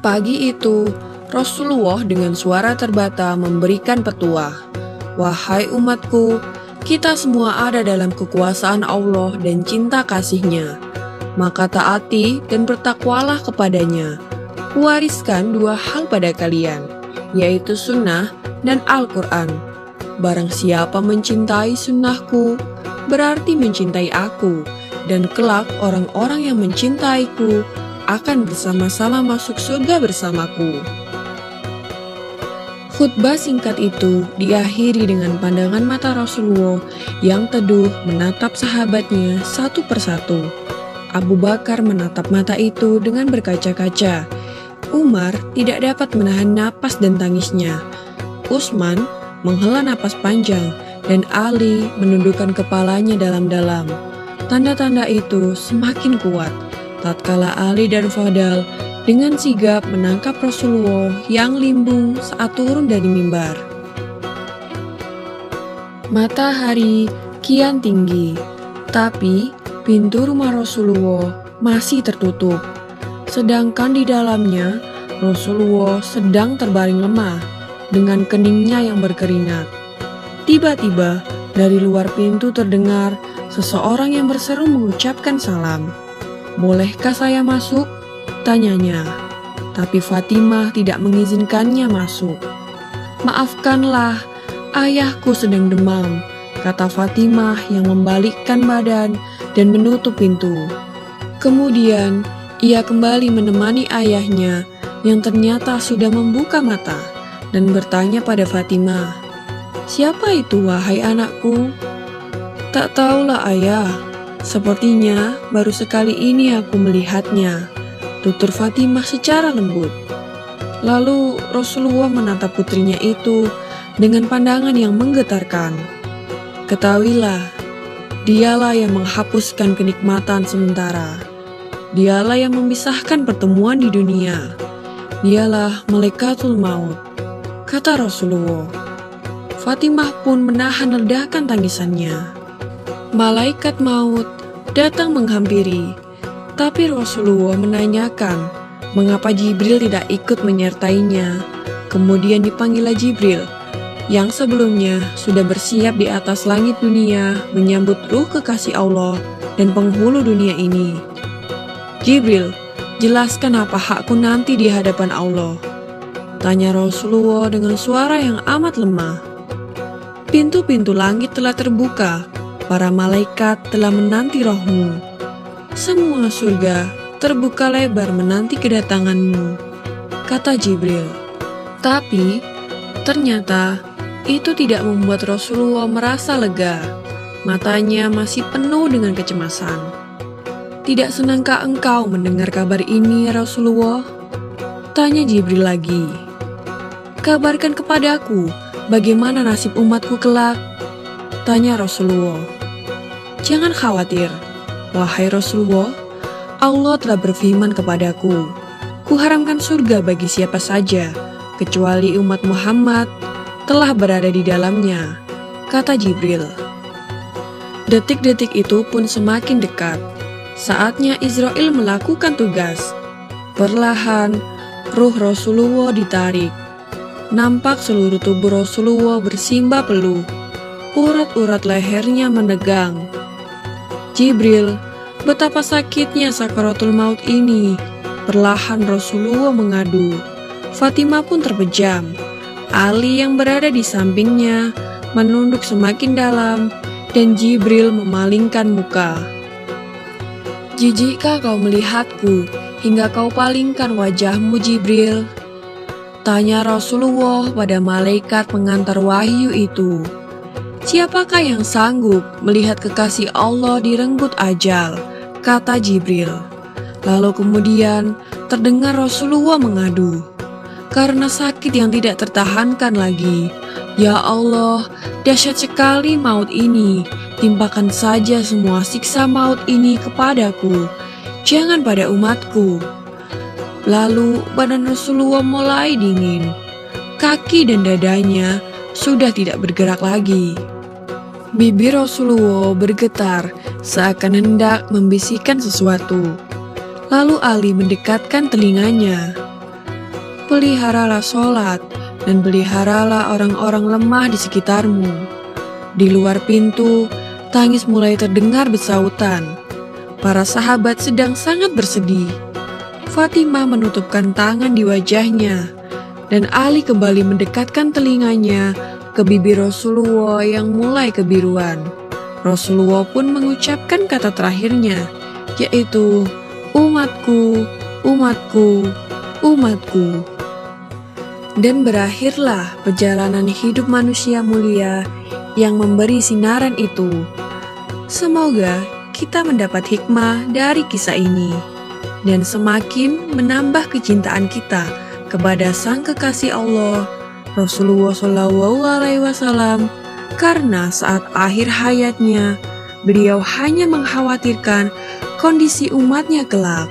Pagi itu, Rasulullah dengan suara terbata memberikan petuah. Wahai umatku, kita semua ada dalam kekuasaan Allah dan cinta kasih-Nya. Maka taati dan bertakwalah kepadanya. Kuwariskan dua hal pada kalian, yaitu sunnah dan Al-Quran. Barang siapa mencintai sunnahku, berarti mencintai aku, dan kelak orang-orang yang mencintaiku akan bersama-sama masuk surga bersamaku. Khutbah singkat itu diakhiri dengan pandangan mata Rasulullah yang teduh menatap sahabatnya satu persatu. Abu Bakar menatap mata itu dengan berkaca-kaca. Umar tidak dapat menahan napas dan tangisnya. Utsman menghela napas panjang dan Ali menundukkan kepalanya dalam-dalam. Tanda-tanda itu semakin kuat tatkala Ali dan Fadal dengan sigap menangkap Rasulullah yang limbung saat turun dari mimbar. Matahari kian tinggi, tapi pintu rumah Rasulullah masih tertutup. Sedangkan di dalamnya, Rasulullah sedang terbaring lemah dengan keningnya yang berkeringat. Tiba-tiba, dari luar pintu terdengar seseorang yang berseru mengucapkan salam. "Bolehkah saya masuk?" tanyanya. Tapi Fatimah tidak mengizinkannya masuk. "Maafkanlah, ayahku sedang demam," kata Fatimah yang membalikkan badan dan menutup pintu. Kemudian, ia kembali menemani ayahnya yang ternyata sudah membuka mata dan bertanya pada Fatimah, "Siapa itu, wahai anakku?" "Tak tahulah ayah, sepertinya baru sekali ini aku melihatnya," tutur Fatimah secara lembut. Lalu Rasulullah menatap putrinya itu dengan pandangan yang menggetarkan. "Ketahuilah, dialah yang menghapuskan kenikmatan sementara. Dialah yang memisahkan pertemuan di dunia. Dialah malaikatul maut," kata Rasulullah. Fatimah pun menahan ledakan tangisannya. Malaikat maut datang menghampiri, tapi Rasulullah menanyakan mengapa Jibril tidak ikut menyertainya. Kemudian dipanggillah Jibril, yang sebelumnya sudah bersiap di atas langit dunia menyambut ruh kekasih Allah dan penghulu dunia ini. "Jibril, jelaskan apa hakku nanti di hadapan Allah?" tanya Rasulullah dengan suara yang amat lemah. "Pintu-pintu langit telah terbuka, para malaikat telah menanti rohmu. Semua surga terbuka lebar menanti kedatanganmu," kata Jibril. Tapi ternyata itu tidak membuat Rasulullah merasa lega. Matanya masih penuh dengan kecemasan. "Tidak senangkah engkau mendengar kabar ini, ya Rasulullah?" tanya Jibril lagi. "Kabarkan kepadaku bagaimana nasib umatku kelak?" tanya Rasulullah. "Jangan khawatir, wahai Rasulullah, Allah telah berfirman kepadaku, kuharamkan surga bagi siapa saja, kecuali umat Muhammad telah berada di dalamnya," kata Jibril. Detik-detik itu pun semakin dekat. Saatnya Israel melakukan tugas. Perlahan, ruh Rasulullah ditarik. Nampak seluruh tubuh Rasulullah bersimbah peluh. Urat-urat lehernya menegang. "Jibril, betapa sakitnya sakaratul maut ini," perlahan Rasulullah mengadu. Fatimah pun terpejam. Ali yang berada di sampingnya menunduk semakin dalam dan Jibril memalingkan muka. "Jijikkah kau melihatku hingga kau palingkan wajahmu, Jibril?" tanya Rasulullah pada malaikat pengantar wahyu itu. "Siapakah yang sanggup melihat kekasih Allah direnggut ajal?" kata Jibril. Lalu kemudian terdengar Rasulullah mengadu, "Karena sakit yang tidak tertahankan lagi. Ya Allah, dahsyat sekali maut ini. Timpakan saja semua siksa maut ini kepadaku, jangan pada umatku." Lalu badan Rasulullah mulai dingin. Kaki dan dadanya sudah tidak bergerak lagi. Bibir Rasulullah bergetar seakan hendak membisikkan sesuatu. Lalu Ali mendekatkan telinganya. peliharalah sholat, dan peliharalah orang-orang lemah di sekitarmu. Di luar pintu, tangis mulai terdengar bersautan. Para sahabat sedang sangat bersedih. Fatimah menutupkan tangan di wajahnya, dan Ali kembali mendekatkan telinganya ke bibir Rasulullah yang mulai kebiruan. Rasulullah pun mengucapkan kata terakhirnya, yaitu, "Umatku, umatku, umatku." Dan berakhirlah perjalanan hidup manusia mulia yang memberi sinaran itu. Semoga kita mendapat hikmah dari kisah ini dan semakin menambah kecintaan kita kepada Sang Kekasih Allah, Rasulullah SAW, karena saat akhir hayatnya beliau hanya mengkhawatirkan kondisi umatnya kelak.